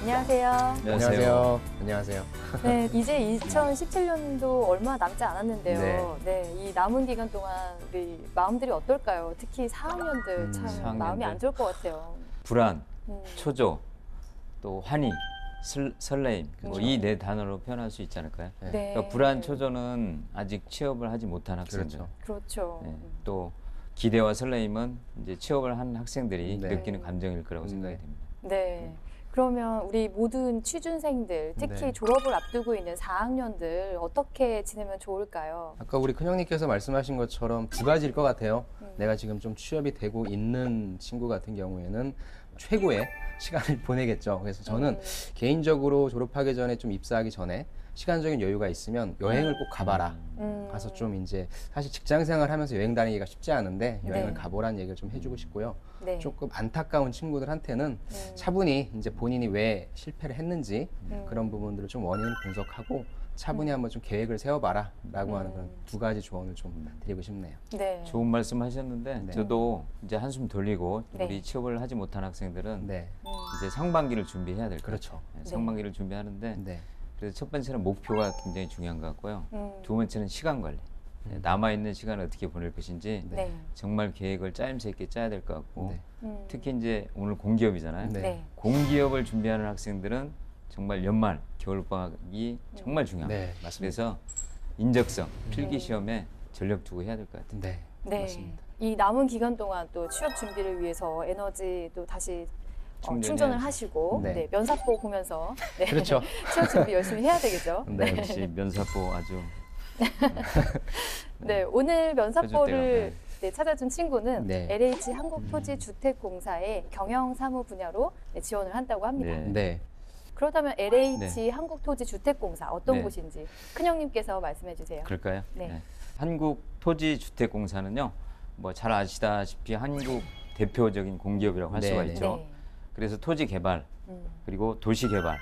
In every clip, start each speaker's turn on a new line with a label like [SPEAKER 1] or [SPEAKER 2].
[SPEAKER 1] 안녕하세요.
[SPEAKER 2] 안녕하세요. 안녕하세요.
[SPEAKER 1] 네, 이제 2017년도 얼마 남지 않았는데요. 네, 이 남은 기간 동안 우리 마음들이 어떨까요? 특히 4학년들 참
[SPEAKER 3] 4학년들.
[SPEAKER 1] 마음이 안 좋을 것 같아요.
[SPEAKER 3] 불안, 초조, 또 환희, 설레임,
[SPEAKER 1] 그렇죠.
[SPEAKER 3] 이 네 단어로 표현할 수 있지 않을까요?
[SPEAKER 1] 네.
[SPEAKER 3] 그러니까 불안, 초조는 아직 취업을 하지 못한 학생들.
[SPEAKER 1] 그렇죠.
[SPEAKER 3] 네. 또 기대와 설레임은 이제 취업을 한 학생들이
[SPEAKER 2] 네.
[SPEAKER 3] 느끼는 감정일 거라고 생각이 됩니다.
[SPEAKER 1] 네. 그러면 우리 모든 취준생들, 특히
[SPEAKER 2] 네.
[SPEAKER 1] 졸업을 앞두고 있는 4학년들 어떻게 지내면 좋을까요?
[SPEAKER 2] 아까 우리 큰형님께서 말씀하신 것처럼 두 가지일 것 같아요. 내가 지금 좀 취업이 되고 있는 친구 같은 경우에는 최고의 시간을 보내겠죠. 그래서 저는 개인적으로 졸업하기 전에 좀 입사하기 전에 시간적인 여유가 있으면 여행을 꼭 가봐라. 가서 좀 이제 사실 직장 생활 하면서 여행 다니기가 쉽지 않은데 여행을
[SPEAKER 1] 네.
[SPEAKER 2] 가보라는 얘기를 좀 해주고 싶고요.
[SPEAKER 1] 네.
[SPEAKER 2] 조금 안타까운 친구들한테는 차분히 이제 본인이 왜 실패를 했는지 그런 부분들을 좀 원인을 분석하고 차분히 한번 좀 계획을 세워봐라 라고 하는 그런 두 가지 조언을 좀 드리고 싶네요.
[SPEAKER 1] 네.
[SPEAKER 3] 좋은 말씀 하셨는데
[SPEAKER 2] 네.
[SPEAKER 3] 저도 이제 한숨 돌리고
[SPEAKER 1] 네.
[SPEAKER 3] 우리 취업을 하지 못한 학생들은
[SPEAKER 2] 네.
[SPEAKER 3] 이제 상반기를 준비해야 될 거예요.
[SPEAKER 2] 그렇죠.
[SPEAKER 3] 네, 상반기를 준비하는데
[SPEAKER 2] 네.
[SPEAKER 3] 그래서 첫 번째는 목표가 굉장히 중요한 것 같고요. 두 번째는 시간 관리. 남아있는 시간을 어떻게 보낼 것인지
[SPEAKER 1] 네.
[SPEAKER 3] 정말 계획을 짜임새 있게 짜야 될 것 같고
[SPEAKER 2] 네.
[SPEAKER 3] 특히 이제 오늘 공기업이잖아요.
[SPEAKER 2] 네.
[SPEAKER 1] 네.
[SPEAKER 3] 공기업을 준비하는 학생들은 정말 연말, 겨울방학이 정말 중요합니다.
[SPEAKER 2] 네, 맞습니다.
[SPEAKER 3] 그래서 인적성, 필기 시험에 전력 두고 해야 될 것 같아요.
[SPEAKER 2] 네.
[SPEAKER 1] 네.
[SPEAKER 2] 맞습니다.
[SPEAKER 1] 이 남은 기간 동안 또 취업 준비를 위해서 에너지 또 다시 충전을
[SPEAKER 3] 충전해야죠.
[SPEAKER 1] 하시고
[SPEAKER 2] 네.
[SPEAKER 1] 네, 면사포 보면서 네,
[SPEAKER 2] 그렇죠.
[SPEAKER 1] 취업 준비 열심히 해야 되겠죠.
[SPEAKER 2] 네.
[SPEAKER 3] 역시 면사포 아주
[SPEAKER 1] 네, 오늘 면사포를
[SPEAKER 3] 해줄
[SPEAKER 1] 네, 찾아준 친구는
[SPEAKER 2] 네.
[SPEAKER 1] LH 한국토지주택공사의 경영사무 분야로 네, 지원을 한다고 합니다.
[SPEAKER 3] 네.
[SPEAKER 2] 네.
[SPEAKER 1] 그렇다면 LH 한국토지주택공사 어떤
[SPEAKER 3] 네.
[SPEAKER 1] 곳인지 큰형님께서 말씀해 주세요.
[SPEAKER 3] 그럴까요?
[SPEAKER 1] 네.
[SPEAKER 3] 한국토지주택공사는요, 뭐 잘 아시다시피 한국 대표적인 공기업이라고 할
[SPEAKER 2] 네,
[SPEAKER 3] 수가
[SPEAKER 2] 네.
[SPEAKER 3] 있죠.
[SPEAKER 1] 네.
[SPEAKER 3] 그래서 토지 개발 그리고 도시 개발,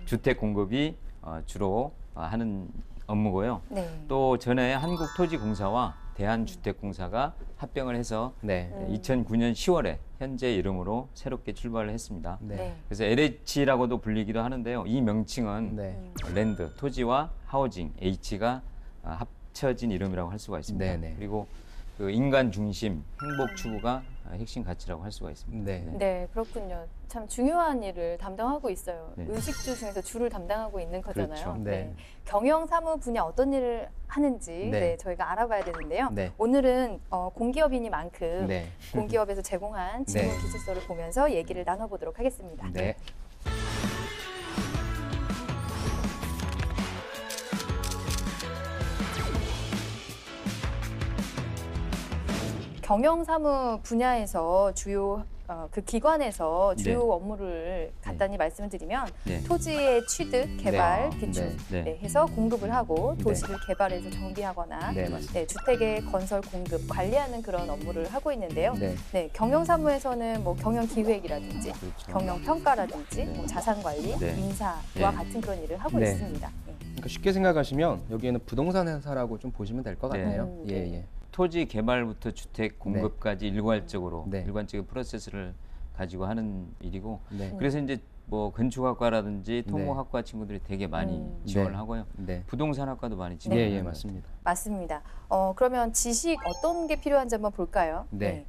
[SPEAKER 3] 주택 공급이 주로 하는 업무고요.
[SPEAKER 1] 네.
[SPEAKER 3] 또 전에 한국토지공사와 대한주택공사가 합병을 해서
[SPEAKER 2] 네.
[SPEAKER 3] 2009년 10월에 현재 이름으로 새롭게 출발을 했습니다.
[SPEAKER 2] 네.
[SPEAKER 1] 네.
[SPEAKER 3] 그래서 LH라고도 불리기도 하는데요. 이 명칭은
[SPEAKER 2] 네.
[SPEAKER 3] 랜드, 토지와 하우징, H가 합쳐진 이름이라고 할 수가 있습니다.
[SPEAKER 2] 네네.
[SPEAKER 3] 그리고 그 인간 중심, 행복 추구가 핵심 가치라고 할 수가 있습니다.
[SPEAKER 2] 네.
[SPEAKER 1] 네, 그렇군요. 참 중요한 일을 담당하고 있어요.
[SPEAKER 3] 네.
[SPEAKER 1] 의식주 중에서 주를 담당하고 있는 거잖아요.
[SPEAKER 3] 그렇죠.
[SPEAKER 2] 네.
[SPEAKER 1] 경영사무 분야 어떤 일을 하는지
[SPEAKER 2] 네.
[SPEAKER 1] 네, 저희가 알아봐야 되는데요.
[SPEAKER 2] 네.
[SPEAKER 1] 오늘은 공기업이니만큼
[SPEAKER 2] 네.
[SPEAKER 1] 공기업에서 제공한 질문
[SPEAKER 2] 네.
[SPEAKER 1] 기술서를 보면서 얘기를 나눠보도록 하겠습니다.
[SPEAKER 2] 네.
[SPEAKER 1] 경영사무 분야에서 주요 그 기관에서 주요
[SPEAKER 3] 네.
[SPEAKER 1] 업무를 간단히 말씀을 드리면
[SPEAKER 3] 네.
[SPEAKER 1] 토지의 취득, 개발,
[SPEAKER 2] 네.
[SPEAKER 1] 비축
[SPEAKER 3] 네.
[SPEAKER 1] 네, 해서 공급을 하고
[SPEAKER 2] 네.
[SPEAKER 1] 도시를 개발해서 정비하거나
[SPEAKER 2] 네, 맞습니다.
[SPEAKER 1] 네, 주택의 건설 공급, 관리하는 그런 업무를 하고 있는데요.
[SPEAKER 2] 네.
[SPEAKER 1] 네, 경영사무에서는 뭐 경영기획이라든지
[SPEAKER 3] 그렇죠.
[SPEAKER 1] 경영평가라든지
[SPEAKER 3] 네.
[SPEAKER 1] 뭐 자산관리,
[SPEAKER 3] 네.
[SPEAKER 1] 인사와
[SPEAKER 3] 네.
[SPEAKER 1] 같은 그런 일을 하고
[SPEAKER 2] 네.
[SPEAKER 1] 있습니다. 네.
[SPEAKER 2] 그러니까 쉽게 생각하시면 여기에는 부동산 회사라고 좀 보시면 될 것
[SPEAKER 3] 네.
[SPEAKER 2] 같네요. 예,
[SPEAKER 1] 네.
[SPEAKER 2] 예.
[SPEAKER 3] 토지 개발부터 주택 공급까지 일괄적으로
[SPEAKER 2] 네.
[SPEAKER 3] 일관적인 프로세스를 가지고 하는 일이고
[SPEAKER 2] 네.
[SPEAKER 3] 그래서 이제 뭐 건축학과라든지
[SPEAKER 2] 네.
[SPEAKER 3] 토목학과 친구들이 되게 많이 지원을
[SPEAKER 2] 네.
[SPEAKER 3] 하고요.
[SPEAKER 2] 네.
[SPEAKER 3] 부동산학과도 많이
[SPEAKER 2] 예,
[SPEAKER 3] 지원을
[SPEAKER 2] 예,
[SPEAKER 3] 하는 것
[SPEAKER 2] 맞습니다.
[SPEAKER 1] 맞습니다. 그러면 지식 어떤 게 필요한지 한번 볼까요?
[SPEAKER 2] 네.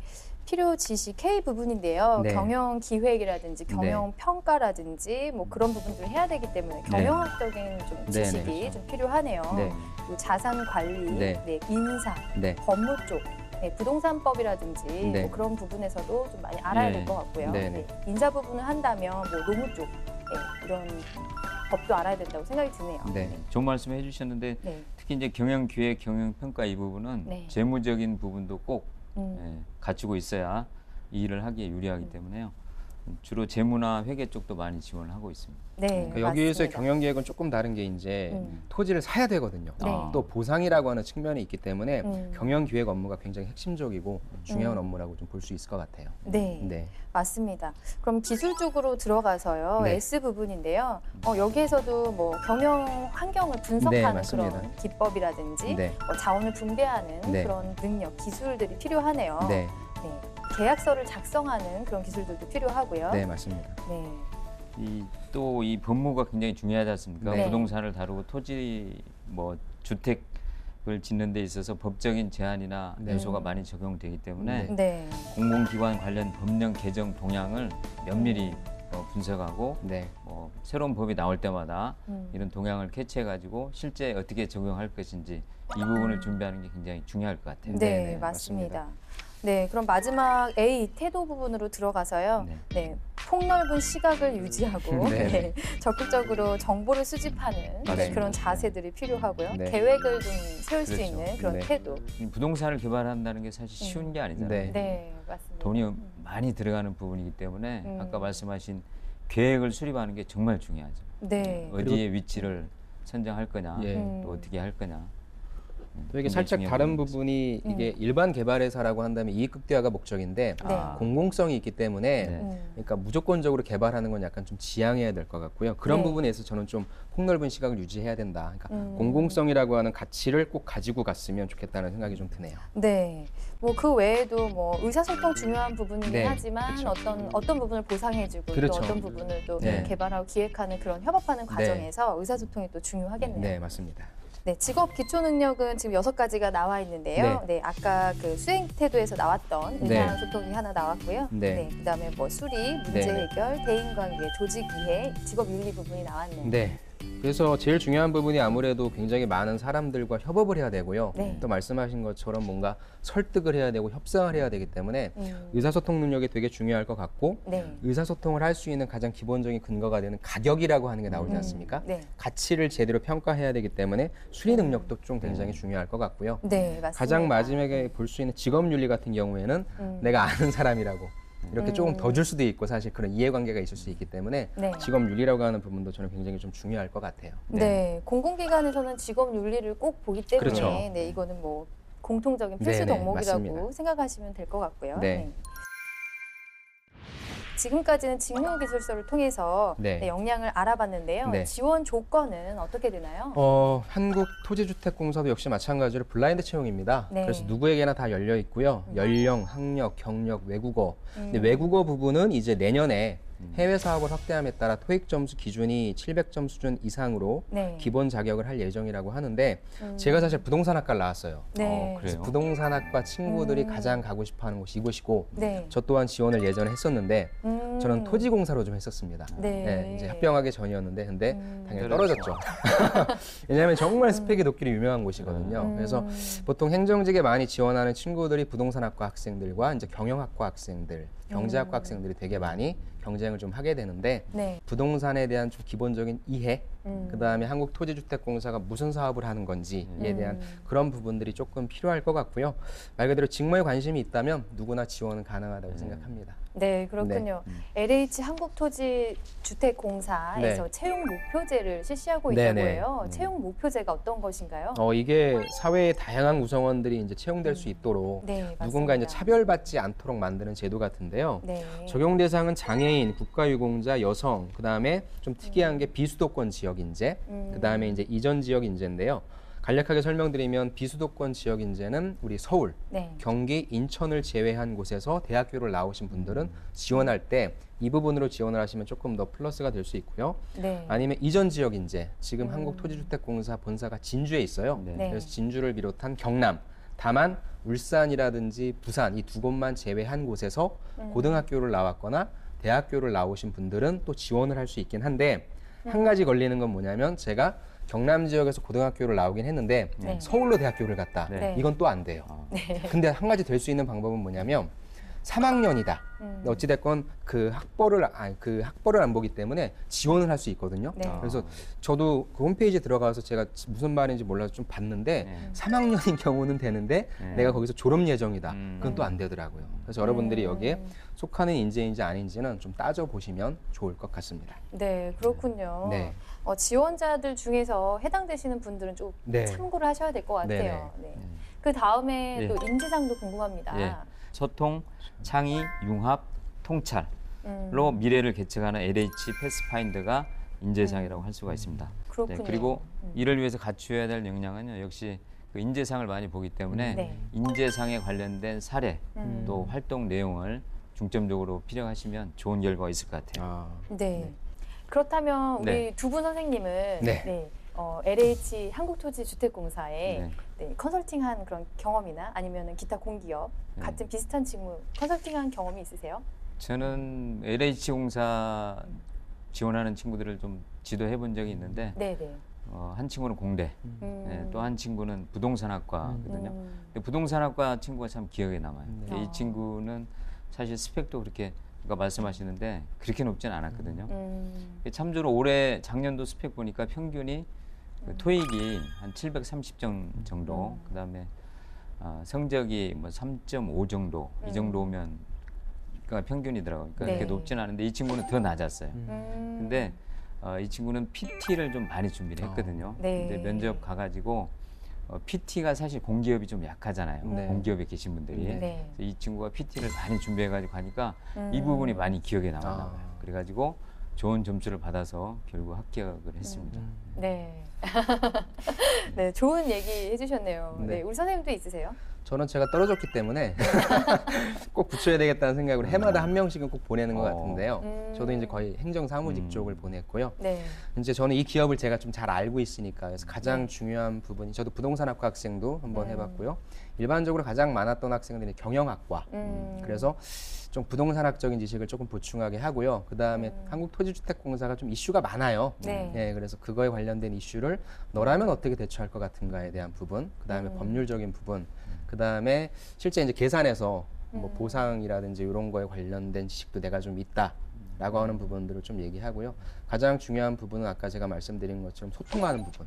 [SPEAKER 1] 필요 지식 K 부분인데요.
[SPEAKER 2] 네.
[SPEAKER 1] 경영 기획이라든지
[SPEAKER 2] 네.
[SPEAKER 1] 경영 평가라든지 뭐 그런 부분들을 해야 되기 때문에 경영학적인 좀
[SPEAKER 2] 네,
[SPEAKER 1] 지식이
[SPEAKER 2] 네.
[SPEAKER 1] 좀 필요하네요.
[SPEAKER 2] 네.
[SPEAKER 1] 또 자산 관리,
[SPEAKER 2] 네.
[SPEAKER 1] 네, 인사,
[SPEAKER 2] 네.
[SPEAKER 1] 법무 쪽, 네, 부동산법이라든지
[SPEAKER 2] 네.
[SPEAKER 1] 뭐 그런 부분에서도 좀 많이 알아야
[SPEAKER 3] 네.
[SPEAKER 1] 될 것 같고요.
[SPEAKER 2] 네,
[SPEAKER 1] 네.
[SPEAKER 2] 네.
[SPEAKER 1] 인사 부분을 한다면 뭐 노무 쪽 이런 법도 알아야 된다고 생각이 드네요.
[SPEAKER 2] 네.
[SPEAKER 3] 좋은 말씀 해주셨는데
[SPEAKER 1] 네.
[SPEAKER 3] 특히 이제 경영기획, 경영평가 이 부분은
[SPEAKER 1] 네.
[SPEAKER 3] 재무적인 부분도 꼭
[SPEAKER 1] 음.
[SPEAKER 3] 갖추고 있어야 이 일을 하기에 유리하기 때문에요. 주로 재무나 회계 쪽도 많이 지원을 하고 있습니다.
[SPEAKER 1] 네,
[SPEAKER 2] 그러니까 여기에서의
[SPEAKER 1] 맞습니다.
[SPEAKER 2] 경영계획은 조금 다른 게 이제 토지를 사야 되거든요.
[SPEAKER 1] 네.
[SPEAKER 2] 또 보상이라고 하는 측면이 있기 때문에
[SPEAKER 1] 음.
[SPEAKER 2] 경영기획 업무가 굉장히 핵심적이고 중요한 업무라고 좀 볼 수 있을 것 같아요.
[SPEAKER 1] 네.
[SPEAKER 2] 네.
[SPEAKER 1] 맞습니다. 그럼 기술 쪽으로 들어가서요.
[SPEAKER 2] 네.
[SPEAKER 1] S 부분인데요. 여기에서도 뭐 경영 환경을
[SPEAKER 2] 네,
[SPEAKER 1] 분석하는
[SPEAKER 2] 맞습니다.
[SPEAKER 1] 그런 기법이라든지
[SPEAKER 2] 네.
[SPEAKER 1] 뭐 자원을 분배하는
[SPEAKER 2] 네.
[SPEAKER 1] 그런 능력, 기술들이 필요하네요.
[SPEAKER 2] 네.
[SPEAKER 1] 네. 계약서를 작성하는 그런 기술들도 필요하고요.
[SPEAKER 2] 네, 맞습니다.
[SPEAKER 1] 네.
[SPEAKER 3] 또 이 법무가 굉장히 중요하지 않습니까?
[SPEAKER 1] 네.
[SPEAKER 3] 부동산을 다루고 토지 뭐 주택을 짓는 데 있어서 법적인 제한이나
[SPEAKER 2] 네.
[SPEAKER 3] 요소가 많이 적용되기 때문에
[SPEAKER 1] 네.
[SPEAKER 3] 공공기관 관련 법령 개정 동향을 면밀히 분석하고
[SPEAKER 2] 네.
[SPEAKER 3] 새로운 법이 나올 때마다 이런 동향을 캐치해가지고 실제 어떻게 적용할 것인지 이 부분을 준비하는 게 굉장히 중요할 것 같아요.
[SPEAKER 1] 네,
[SPEAKER 2] 네,
[SPEAKER 1] 맞습니다. 네, 그럼 마지막 A 태도 부분으로 들어가서요.
[SPEAKER 3] 네.
[SPEAKER 1] 네, 폭넓은 시각을 유지하고
[SPEAKER 2] 네.
[SPEAKER 1] 네, 적극적으로 정보를 수집하는 네,
[SPEAKER 2] 맞습니다.
[SPEAKER 1] 그런 자세들이 필요하고요.
[SPEAKER 2] 네.
[SPEAKER 1] 계획을 좀 세울 수
[SPEAKER 3] 그렇죠.
[SPEAKER 1] 있는 그런
[SPEAKER 2] 네.
[SPEAKER 1] 태도.
[SPEAKER 3] 이 부동산을 개발한다는 게 사실 쉬운 게 아니잖아요.
[SPEAKER 2] 네.
[SPEAKER 1] 네, 맞습니다.
[SPEAKER 3] 돈이 많이 들어가는 부분이기 때문에
[SPEAKER 1] 음.
[SPEAKER 3] 아까 말씀하신 계획을 수립하는 게 정말 중요하죠.
[SPEAKER 1] 네.
[SPEAKER 3] 어디에 위치를 선정할 거냐,
[SPEAKER 2] 예.
[SPEAKER 3] 또 어떻게 할 거냐.
[SPEAKER 2] 또 이게
[SPEAKER 3] 굉장히
[SPEAKER 2] 살짝
[SPEAKER 3] 중요한
[SPEAKER 2] 다른
[SPEAKER 3] 부분입니다.
[SPEAKER 2] 부분이 이게 일반 개발회사라고 한다면 이익 극대화가 목적인데
[SPEAKER 1] 네.
[SPEAKER 2] 공공성이 있기 때문에
[SPEAKER 3] 네.
[SPEAKER 2] 그러니까 무조건적으로 개발하는 건 약간 좀 지양해야 될 것 같고요. 그런
[SPEAKER 1] 네.
[SPEAKER 2] 부분에서 저는 좀 폭넓은 시각을 유지해야 된다. 그러니까
[SPEAKER 1] 음.
[SPEAKER 2] 공공성이라고 하는 가치를 꼭 가지고 갔으면 좋겠다는 생각이 좀 드네요.
[SPEAKER 1] 네. 뭐 그 외에도 뭐 의사소통 중요한 부분이긴
[SPEAKER 2] 네,
[SPEAKER 1] 하지만
[SPEAKER 2] 그렇죠.
[SPEAKER 1] 어떤 부분을 보상해주고
[SPEAKER 2] 그렇죠.
[SPEAKER 1] 또 어떤 부분을 또
[SPEAKER 2] 네.
[SPEAKER 1] 개발하고 기획하는 그런 협업하는 과정에서 의사소통이 또 중요하겠네요.
[SPEAKER 2] 네, 맞습니다.
[SPEAKER 1] 네, 직업 기초 능력은 지금 6가지가 나와 있는데요. 네, 아까 그 수행 태도에서 나왔던
[SPEAKER 2] 네.
[SPEAKER 1] 의사소통이 하나 나왔고요.
[SPEAKER 2] 네.
[SPEAKER 1] 그다음에 뭐 수리, 문제
[SPEAKER 2] 네.
[SPEAKER 1] 해결, 대인관계, 조직 이해, 직업 윤리 부분이 나왔네요.
[SPEAKER 2] 네. 그래서 제일 중요한 부분이 아무래도 굉장히 많은 사람들과 협업을 해야 되고요.
[SPEAKER 1] 네.
[SPEAKER 2] 또 말씀하신 것처럼 뭔가 설득을 해야 되고 협상을 해야 되기 때문에 의사소통 능력이 되게 중요할 것 같고
[SPEAKER 1] 네.
[SPEAKER 2] 의사소통을 할 수 있는 가장 기본적인 근거가 되는 가격이라고 하는 게 나오지 않습니까?
[SPEAKER 1] 네.
[SPEAKER 2] 가치를 제대로 평가해야 되기 때문에 수리 능력도 좀 굉장히 중요할 것 같고요.
[SPEAKER 1] 네, 맞습니다.
[SPEAKER 2] 가장 마지막에 볼 수 있는 직업윤리 같은 경우에는 내가 아는 사람이라고 이렇게 조금 더 줄 수도 있고 사실 그런 이해관계가 있을 수 있기 때문에
[SPEAKER 1] 네.
[SPEAKER 2] 직업윤리라고 하는 부분도 저는 굉장히 좀 중요할 것 같아요.
[SPEAKER 1] 네. 공공기관에서는 직업 윤리를 꼭 보기 때문에
[SPEAKER 2] 그렇죠.
[SPEAKER 1] 네, 이거는 뭐 공통적인 필수
[SPEAKER 2] 네네,
[SPEAKER 1] 덕목이라고
[SPEAKER 2] 맞습니다.
[SPEAKER 1] 생각하시면 될 것 같고요.
[SPEAKER 2] 네.
[SPEAKER 1] 지금까지는 직무기술서를 통해서
[SPEAKER 2] 네.
[SPEAKER 1] 역량을 알아봤는데요.
[SPEAKER 2] 네.
[SPEAKER 1] 지원 조건은 어떻게 되나요?
[SPEAKER 2] 한국토지주택공사도 역시 마찬가지로 블라인드 채용입니다.
[SPEAKER 1] 네.
[SPEAKER 2] 그래서 누구에게나 다 열려 있고요. 연령, 학력, 경력, 외국어. 근데 외국어 부분은 이제 내년에 해외 사업을 확대함에 따라 토익 점수 기준이 700점 수준 이상으로
[SPEAKER 1] 네.
[SPEAKER 2] 기본 자격을 할 예정이라고 하는데 제가 사실 부동산학과를 나왔어요.
[SPEAKER 1] 네.
[SPEAKER 3] 그래요?
[SPEAKER 2] 부동산학과 친구들이 가장 가고 싶어하는 곳이 이곳이고
[SPEAKER 1] 네.
[SPEAKER 2] 저 또한 지원을 예전에 했었는데
[SPEAKER 1] 음.
[SPEAKER 2] 저는 토지공사로 좀 했었습니다.
[SPEAKER 1] 네.
[SPEAKER 2] 이제 합병하기 전이었는데 근데 당연히
[SPEAKER 3] 떨어졌죠.
[SPEAKER 2] 떨어졌죠. 왜냐하면 정말 스펙이 높기로 유명한 곳이거든요. 그래서 보통 행정직에 많이 지원하는 친구들이 부동산학과 학생들과 이제 경영학과 학생들, 경제학과 학생들이 되게 많이 경쟁을 좀 하게 되는데
[SPEAKER 1] 네.
[SPEAKER 2] 부동산에 대한 좀 기본적인 이해, 그다음에 한국토지주택공사가 무슨 사업을 하는 건지에 대한 그런 부분들이 조금 필요할 것 같고요. 말 그대로 직무에 관심이 있다면 누구나 지원은 가능하다고 생각합니다.
[SPEAKER 1] 네, 그렇군요. LH 한국토지주택공사에서
[SPEAKER 2] 네.
[SPEAKER 1] 채용 목표제를 실시하고
[SPEAKER 2] 네네.
[SPEAKER 1] 있다고 해요. 채용 목표제가 어떤 것인가요?
[SPEAKER 2] 이게 사회의 다양한 구성원들이 이제 채용될 수 있도록
[SPEAKER 1] 네, 맞습니다.
[SPEAKER 2] 누군가 이제 차별받지 않도록 만드는 제도 같은데요.
[SPEAKER 1] 네.
[SPEAKER 2] 적용 대상은 장애인, 국가유공자, 여성, 그다음에 좀 특이한 게 비수도권 지역 인재, 그다음에 이제 이전 지역 인재인데요. 간략하게 설명드리면 비수도권 지역 인재는 우리 서울,
[SPEAKER 1] 네.
[SPEAKER 2] 경기, 인천을 제외한 곳에서 대학교를 나오신 분들은 지원할 때 이 부분으로 지원을 하시면 조금 더 플러스가 될 수 있고요.
[SPEAKER 1] 네.
[SPEAKER 2] 아니면 이전 지역 인재, 지금 한국토지주택공사 본사가 진주에 있어요.
[SPEAKER 3] 네.
[SPEAKER 1] 네.
[SPEAKER 2] 그래서 진주를 비롯한 경남, 다만 울산이라든지 부산 이 두 곳만 제외한 곳에서 고등학교를 나왔거나 대학교를 나오신 분들은 또 지원을 할 수 있긴 한데 한 가지 걸리는 건 뭐냐면 제가 경남 지역에서 고등학교를 나오긴 했는데
[SPEAKER 1] 네.
[SPEAKER 2] 서울로 대학교를 갔다.
[SPEAKER 3] 네.
[SPEAKER 2] 이건 또 안 돼요. 근데 한 가지 될 수 있는 방법은 뭐냐면 3학년이다. 어찌됐건 그 학벌을 안 보기 때문에 지원을 할 수 있거든요.
[SPEAKER 1] 네.
[SPEAKER 2] 그래서 저도 그 홈페이지에 들어가서 제가 무슨 말인지 몰라서 좀 봤는데
[SPEAKER 3] 네.
[SPEAKER 2] 3학년인 경우는 되는데
[SPEAKER 3] 네.
[SPEAKER 2] 내가 거기서 졸업 예정이다. 그건 또 안 되더라고요. 그래서 여러분들이 여기에 속하는 인재인지 아닌지는 좀 따져보시면 좋을 것 같습니다.
[SPEAKER 1] 네, 그렇군요.
[SPEAKER 2] 네.
[SPEAKER 1] 지원자들 중에서 해당되시는 분들은 좀
[SPEAKER 2] 네.
[SPEAKER 1] 참고를 하셔야 될 것 같아요. 네. 그 다음에
[SPEAKER 3] 네.
[SPEAKER 1] 또 인지상도 궁금합니다.
[SPEAKER 3] 예. 소통, 창의, 융합, 통찰로 미래를 개척하는 LH 패스파인더가 인재상이라고 할 수가 있습니다.
[SPEAKER 1] 그렇군요.
[SPEAKER 3] 그리고 이를 위해서 갖추어야 될 역량은요, 역시 그 인재상을 많이 보기 때문에
[SPEAKER 1] 네.
[SPEAKER 3] 인재상에 관련된 사례 또 활동 내용을 중점적으로 필요하시면 좋은 결과가 있을 것 같아요.
[SPEAKER 1] 네. 그렇다면 우리
[SPEAKER 3] 네.
[SPEAKER 1] 두 분 선생님은
[SPEAKER 2] 네.
[SPEAKER 1] LH 한국토지주택공사에
[SPEAKER 3] 네.
[SPEAKER 1] 네, 컨설팅한 그런 경험이나 아니면 기타 공기업
[SPEAKER 3] 네.
[SPEAKER 1] 같은 비슷한 직무 컨설팅한 경험이 있으세요?
[SPEAKER 3] 저는 LH공사 지원하는 친구들을 좀 지도해 본 적이 있는데
[SPEAKER 1] 네네.
[SPEAKER 3] 한 친구는 공대, 네, 또 한 친구는 부동산학과거든요. 근데 부동산학과 친구가 참 기억에 남아요.
[SPEAKER 1] 네.
[SPEAKER 3] 이 친구는 사실 스펙도 그렇게 아까 말씀하시는데 그렇게 높진 않았거든요. 참조로 올해 작년도 스펙 보니까 평균이 그 토익이 한 730점 정도, 그다음에 성적이 뭐 3.5 정도 이 정도면 그러니까 평균이더라고요. 그러니까
[SPEAKER 1] 네.
[SPEAKER 3] 그렇게 높진 않은데 이 친구는 더 낮았어요. 근데 이 친구는 PT를 좀 많이 준비를 했거든요.
[SPEAKER 1] 네.
[SPEAKER 3] 근데 면접 가가지고 PT가 사실 공기업이 좀 약하잖아요.
[SPEAKER 1] 네.
[SPEAKER 3] 공기업에 계신 분들이.
[SPEAKER 1] 네.
[SPEAKER 3] 그래서 이 친구가 PT를 많이 준비해가지고 가니까 이 부분이 많이 기억에 남았나 봐요. 그래가지고 좋은 점수를 받아서 결국 합격을 했습니다.
[SPEAKER 1] 네. 네, 좋은 얘기 해주셨네요. 네.
[SPEAKER 2] 네.
[SPEAKER 1] 우리 선생님도 있으세요?
[SPEAKER 2] 저는 제가 떨어졌기 때문에 꼭 붙여야 되겠다는 생각으로 해마다 한 명씩은 꼭 보내는 것 같은데요. 저도 이제 거의 행정사무직 쪽을 보냈고요.
[SPEAKER 1] 네.
[SPEAKER 2] 이제 저는 이 기업을 제가 좀 잘 알고 있으니까 그래서 가장 중요한 부분이 저도 부동산학과 학생도 한번 해봤고요. 일반적으로 가장 많았던 학생들이 경영학과. 그래서 좀 부동산학적인 지식을 조금 보충하게 하고요. 그 다음에 한국토지주택공사가 좀 이슈가 많아요.
[SPEAKER 1] 네.
[SPEAKER 2] 예, 그래서 그거에 관련된 이슈를 너라면 어떻게 대처할 것 같은가에 대한 부분, 그 다음에 법률적인 부분, 그 다음에 실제 이제 계산에서 뭐 보상이라든지 이런 거에 관련된 지식도 내가 좀 있다라고 하는 부분들을 좀 얘기하고요. 가장 중요한 부분은 아까 제가 말씀드린 것처럼 소통하는 부분.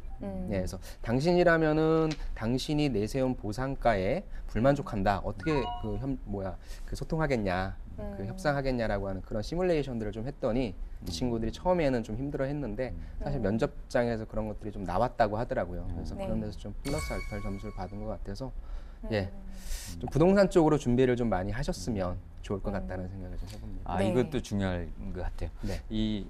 [SPEAKER 2] 예, 그래서 당신이라면은 당신이 내세운 보상가에 불만족한다. 어떻게 그 소통하겠냐, 그 협상하겠냐라고 하는 그런 시뮬레이션들을 좀 했더니 이 친구들이 처음에는 좀 힘들어했는데 사실 면접장에서 그런 것들이 좀 나왔다고 하더라고요. 그래서
[SPEAKER 1] 네.
[SPEAKER 2] 그런 데서 좀 플러스 알파를 점수를 받은 것 같아서 예, 좀 부동산 쪽으로 준비를 좀 많이 하셨으면 좋을 것 같다는 생각을 좀 해봅니다.
[SPEAKER 1] 네.
[SPEAKER 3] 이것도 중요한 것 같아요.
[SPEAKER 2] 네.
[SPEAKER 3] 이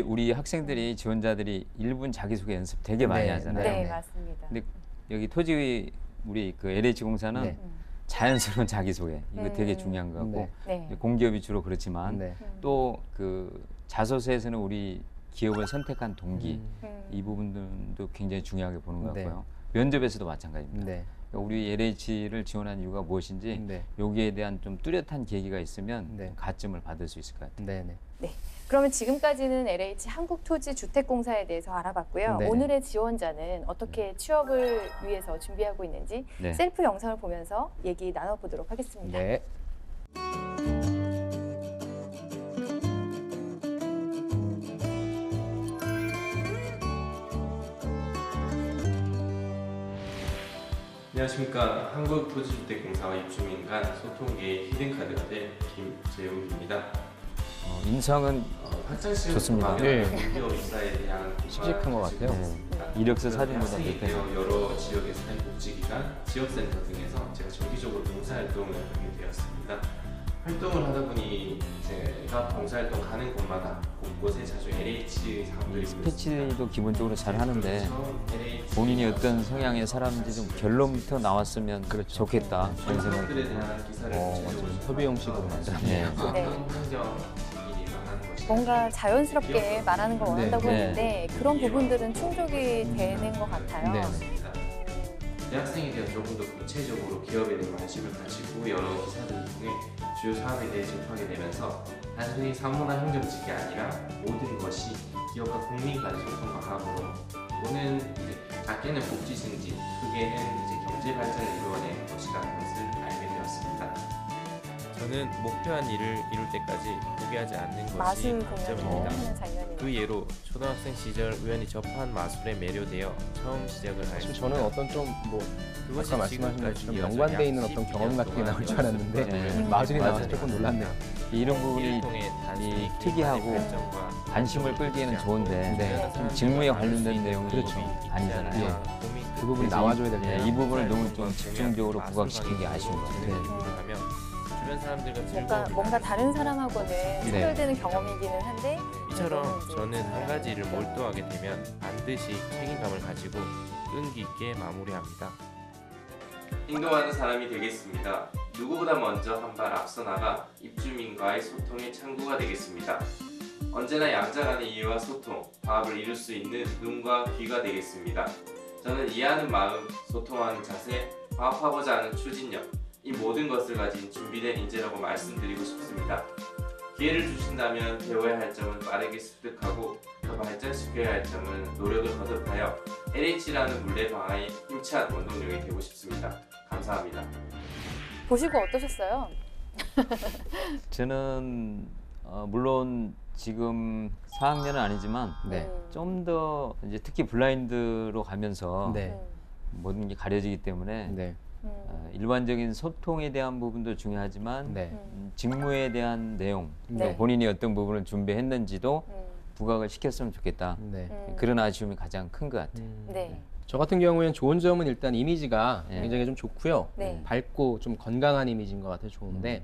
[SPEAKER 3] 우리 학생들이 지원자들이 1분 자기소개 연습 되게 많이
[SPEAKER 2] 네,
[SPEAKER 3] 하잖아요.
[SPEAKER 1] 네,
[SPEAKER 2] 네.
[SPEAKER 1] 맞습니다.
[SPEAKER 3] 근데 여기 우리 그 LH공사는
[SPEAKER 2] 네.
[SPEAKER 3] 자연스러운 자기소개 이거 되게 중요한 것 같고
[SPEAKER 1] 네.
[SPEAKER 3] 공기업이 주로 그렇지만
[SPEAKER 2] 네.
[SPEAKER 3] 또 그 자소서에서는 우리 기업을 선택한 동기 이 부분들도 굉장히 중요하게 보는 것
[SPEAKER 2] 네.
[SPEAKER 3] 같고요. 면접에서도 마찬가지입니다.
[SPEAKER 2] 네.
[SPEAKER 3] 그러니까 우리 LH를 지원한 이유가 무엇인지
[SPEAKER 2] 네.
[SPEAKER 3] 여기에 대한 좀 뚜렷한 계기가 있으면
[SPEAKER 2] 네.
[SPEAKER 3] 가점을 받을 수 있을 것 같아요.
[SPEAKER 2] 네. 네.
[SPEAKER 1] 네. 그러면 지금까지는 LH 한국토지주택공사에 대해서 알아봤고요.
[SPEAKER 2] 네.
[SPEAKER 1] 오늘의 지원자는 어떻게 취업을 위해서 준비하고 있는지
[SPEAKER 3] 네.
[SPEAKER 1] 셀프 영상을 보면서 얘기 나눠보도록 하겠습니다.
[SPEAKER 2] 네.
[SPEAKER 4] 안녕하십니까. 한국토지주택공사와 입주민 간 소통계의 히든카드가 될 김재욱입니다.
[SPEAKER 3] 인성은
[SPEAKER 4] 학창시절
[SPEAKER 3] 좋습니다.
[SPEAKER 2] 네.
[SPEAKER 4] 공기업 입사에 대한
[SPEAKER 2] 씩씩한 것 같아요.
[SPEAKER 3] 이력서 사진보다
[SPEAKER 4] 학생이
[SPEAKER 3] 좋대요.
[SPEAKER 4] 되어 여러 지역의 사회복지기관, 지역센터 등에서 제가 정기적으로 봉사활동을 하게 되었습니다. 활동을 하다 보니 제가 봉사활동 가는 곳마다 곳곳에 자주 LH 사람들이
[SPEAKER 3] 스피치도 기본적으로 잘 하는데 본인이 어떤 성향의 사람인지 좀 결론부터 나왔으면 좋겠다 그런 생각이
[SPEAKER 4] 들에
[SPEAKER 3] 들어요.
[SPEAKER 4] 대한 기사를
[SPEAKER 2] 맞아요. 협의 형식으로 만들었네요.
[SPEAKER 1] 네. 뭔가 자연스럽게 말하는 걸 원한다고
[SPEAKER 3] 네.
[SPEAKER 1] 했는데 그런 부분들은 충족이 되는 것 같아요.
[SPEAKER 2] 네.
[SPEAKER 4] 대학생에 대한 조금 더 구체적으로 기업에 대해 관심을 가지고 여러 기사들을 통해 주요 사업에 대해 접하게 되면서 단순히 사무나 행정직이 아니라 모든 것이 기업과 국민 간의 소통과 합으로 또는 작게는 복지 증진, 크게는 경제 발전을 이루어내는 것이라는 것을 알게 되었습니다.
[SPEAKER 5] 저는 목표한 일을 이룰 때까지 포기하지 않는 것이
[SPEAKER 1] 마술 공연을
[SPEAKER 5] 강점입니다.
[SPEAKER 1] 하는 장면이
[SPEAKER 5] 그 예로 초등학생 시절 우연히 접한 마술에 매료되어 처음 시작을
[SPEAKER 2] 사실
[SPEAKER 5] 하였습니다.
[SPEAKER 2] 저는 어떤 좀 뭐
[SPEAKER 5] 그것이
[SPEAKER 2] 아까 말씀하신
[SPEAKER 5] 지금까지
[SPEAKER 2] 것처럼
[SPEAKER 5] 이어져
[SPEAKER 2] 연관돼
[SPEAKER 5] 약
[SPEAKER 2] 있는 어떤
[SPEAKER 5] 12년
[SPEAKER 2] 경험 같은 게
[SPEAKER 5] 동안
[SPEAKER 2] 나올 줄 알았는데
[SPEAKER 3] 네.
[SPEAKER 2] 마술이 나와서
[SPEAKER 3] 맞아요.
[SPEAKER 2] 조금 놀랐네요.
[SPEAKER 3] 이런 부분이
[SPEAKER 5] 이를 통해 단순히
[SPEAKER 3] 특이하고
[SPEAKER 5] 개인의 발전과
[SPEAKER 3] 관심을 끌기에는 좋은데
[SPEAKER 2] 네.
[SPEAKER 3] 좀 직무에 관련된 내용이
[SPEAKER 2] 그렇죠.
[SPEAKER 3] 아니잖아요.
[SPEAKER 2] 그 부분이 나와줘야 될
[SPEAKER 3] 예,
[SPEAKER 2] 텐데.
[SPEAKER 3] 이 부분을 너무 좀 집중적으로 부각시킨 게 아쉬운 것 같아요.
[SPEAKER 5] 주변 사람들과
[SPEAKER 1] 뭔가 다른 사람하고는 차별되는 경험이기는 한데
[SPEAKER 5] 이처럼
[SPEAKER 1] 이제
[SPEAKER 5] 저는 한 가지 일을 몰두하게 되면 반드시 책임감을 가지고 끈기 있게 마무리합니다.
[SPEAKER 4] 인도하는 사람이 되겠습니다. 누구보다 먼저 한 발 앞서 나가 입주민과의 소통의 창구가 되겠습니다. 언제나 양자 간의 이해와 소통, 화합을 이룰 수 있는 눈과 귀가 되겠습니다. 저는 이해하는 마음, 소통하는 자세, 화합하고자 하는 추진력, 이 모든 것을 가진 준비된 인재라고 말씀드리고 싶습니다. 기회를 주신다면 배워야 할 점은 빠르게 습득하고 더 발전시켜야 할 점은 노력을 거듭하여 LH라는 물레 방아의 힘찬 원동력이 되고 싶습니다. 감사합니다.
[SPEAKER 1] 보시고 어떠셨어요?
[SPEAKER 3] 저는 물론 지금 4학년은 아니지만
[SPEAKER 2] 네.
[SPEAKER 3] 좀 더 이제 특히 블라인드로 가면서
[SPEAKER 2] 네.
[SPEAKER 3] 모든 게 가려지기 때문에
[SPEAKER 2] 네.
[SPEAKER 3] 일반적인 소통에 대한 부분도 중요하지만
[SPEAKER 2] 네.
[SPEAKER 3] 직무에 대한 내용,
[SPEAKER 1] 네.
[SPEAKER 3] 또 본인이 어떤 부분을 준비했는지도 부각을 시켰으면 좋겠다.
[SPEAKER 2] 네.
[SPEAKER 3] 그런 아쉬움이 가장 큰 것 같아요.
[SPEAKER 1] 네.
[SPEAKER 2] 저 같은 경우에는 좋은 점은 일단 이미지가
[SPEAKER 3] 네.
[SPEAKER 2] 굉장히 좀 좋고요.
[SPEAKER 1] 네.
[SPEAKER 2] 밝고 좀 건강한 이미지인 것 같아요. 좋은데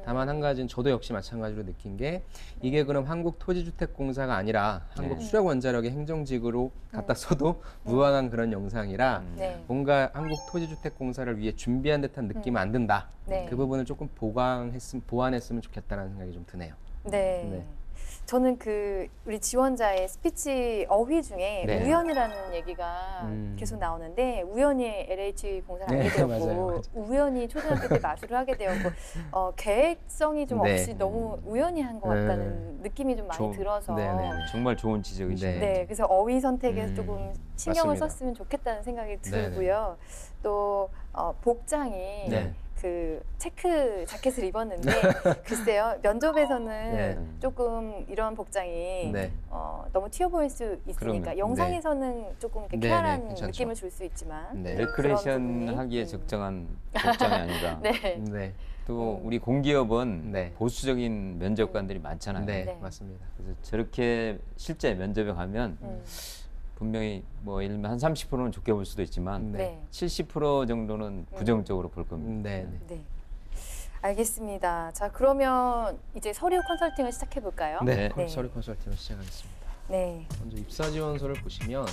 [SPEAKER 2] 다만 한 가지는 저도 역시 마찬가지로 느낀 게 이게 그럼 한국토지주택공사가 아니라 한국수력원자력의 행정직으로 갖다 써도 무방한 그런 영상이라
[SPEAKER 1] 네.
[SPEAKER 2] 뭔가 한국토지주택공사를 위해 준비한 듯한 느낌은 안 든다.
[SPEAKER 1] 네.
[SPEAKER 2] 그 부분을 조금 보완했으면 좋겠다는 생각이 좀 드네요.
[SPEAKER 1] 네.
[SPEAKER 2] 네.
[SPEAKER 1] 저는 그 우리 지원자의 스피치 어휘 중에
[SPEAKER 2] 네.
[SPEAKER 1] 우연이라는 얘기가 계속 나오는데 우연히 LH 공사를
[SPEAKER 2] 네,
[SPEAKER 1] 하게 되었고
[SPEAKER 2] 맞아요.
[SPEAKER 1] 우연히 초등학교 때 마술을 하게 되었고 계획성이 좀
[SPEAKER 2] 네.
[SPEAKER 1] 없이 너무 우연히 한 것 같다는 느낌이 좀 많이 들어서
[SPEAKER 2] 네, 네, 네.
[SPEAKER 3] 정말 좋은 지적이시네요.
[SPEAKER 1] 네, 그래서 어휘 선택에 조금 신경을
[SPEAKER 2] 맞습니다.
[SPEAKER 1] 썼으면 좋겠다는 생각이
[SPEAKER 2] 네네.
[SPEAKER 1] 들고요. 또 복장이
[SPEAKER 2] 네.
[SPEAKER 1] 그 체크 자켓을 입었는데 글쎄요 면접에서는
[SPEAKER 2] 네.
[SPEAKER 1] 조금 이런 복장이
[SPEAKER 2] 네.
[SPEAKER 1] 너무 튀어 보일 수 있으니까
[SPEAKER 3] 그럼요.
[SPEAKER 1] 영상에서는 조금 이렇게
[SPEAKER 2] 네,
[SPEAKER 1] 쾌활한
[SPEAKER 2] 네, 괜찮죠.
[SPEAKER 1] 느낌을 줄 수 있지만
[SPEAKER 2] 네.
[SPEAKER 3] 레크레이션
[SPEAKER 1] 그런
[SPEAKER 3] 하기에
[SPEAKER 1] 부분이,
[SPEAKER 3] 적정한 복장이 아닌가.
[SPEAKER 1] 네.
[SPEAKER 2] 네.
[SPEAKER 3] 또 우리 공기업은
[SPEAKER 2] 네.
[SPEAKER 3] 보수적인 면접관들이 많잖아요.
[SPEAKER 2] 네.
[SPEAKER 1] 네.
[SPEAKER 2] 맞습니다.
[SPEAKER 3] 그래서 저렇게 실제 면접에 가면 분명히 뭐 예를 들면 한 30%는 좋게 볼 수도 있지만
[SPEAKER 1] 네.
[SPEAKER 3] 70% 정도는 부정적으로 볼 겁니다.
[SPEAKER 2] 네. 네.
[SPEAKER 1] 네. 알겠습니다. 자, 그러면 이제 서류 컨설팅을 시작해 볼까요?
[SPEAKER 2] 네.
[SPEAKER 1] 네.
[SPEAKER 2] 서류 컨설팅을 시작하겠습니다.
[SPEAKER 1] 네.
[SPEAKER 2] 먼저 입사 지원서를 보시면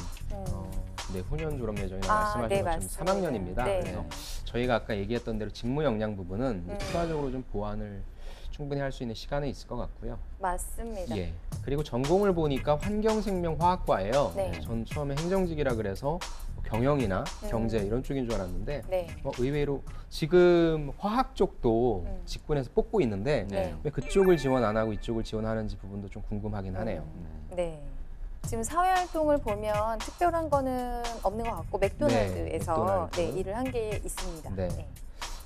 [SPEAKER 2] 내후년 졸업 예정이라고
[SPEAKER 1] 아,
[SPEAKER 2] 말씀하신
[SPEAKER 1] 네,
[SPEAKER 2] 것처럼
[SPEAKER 1] 맞습니다.
[SPEAKER 2] 3학년입니다.
[SPEAKER 1] 네.
[SPEAKER 2] 그래서 저희가 아까 얘기했던 대로 직무 역량 부분은 이제 추가적으로 좀 보완을 충분히 할 수 있는 시간은 있을 것 같고요.
[SPEAKER 1] 맞습니다.
[SPEAKER 2] 예. 그리고 전공을 보니까 환경생명화학과예요.
[SPEAKER 1] 네.
[SPEAKER 2] 전 처음에 행정직이라 그래서 경영이나 경제 이런 쪽인 줄 알았는데
[SPEAKER 1] 네.
[SPEAKER 2] 의외로 지금 화학 쪽도 직군에서 뽑고 있는데
[SPEAKER 1] 네.
[SPEAKER 2] 왜 그쪽을 지원 안 하고 이쪽을 지원하는지 부분도 좀 궁금하긴 하네요.
[SPEAKER 1] 네. 지금 사회활동을 보면 특별한 거는 없는 것 같고 맥도날드에서
[SPEAKER 2] 맥도날드.
[SPEAKER 1] 네, 일을 한 게 있습니다.
[SPEAKER 2] 네.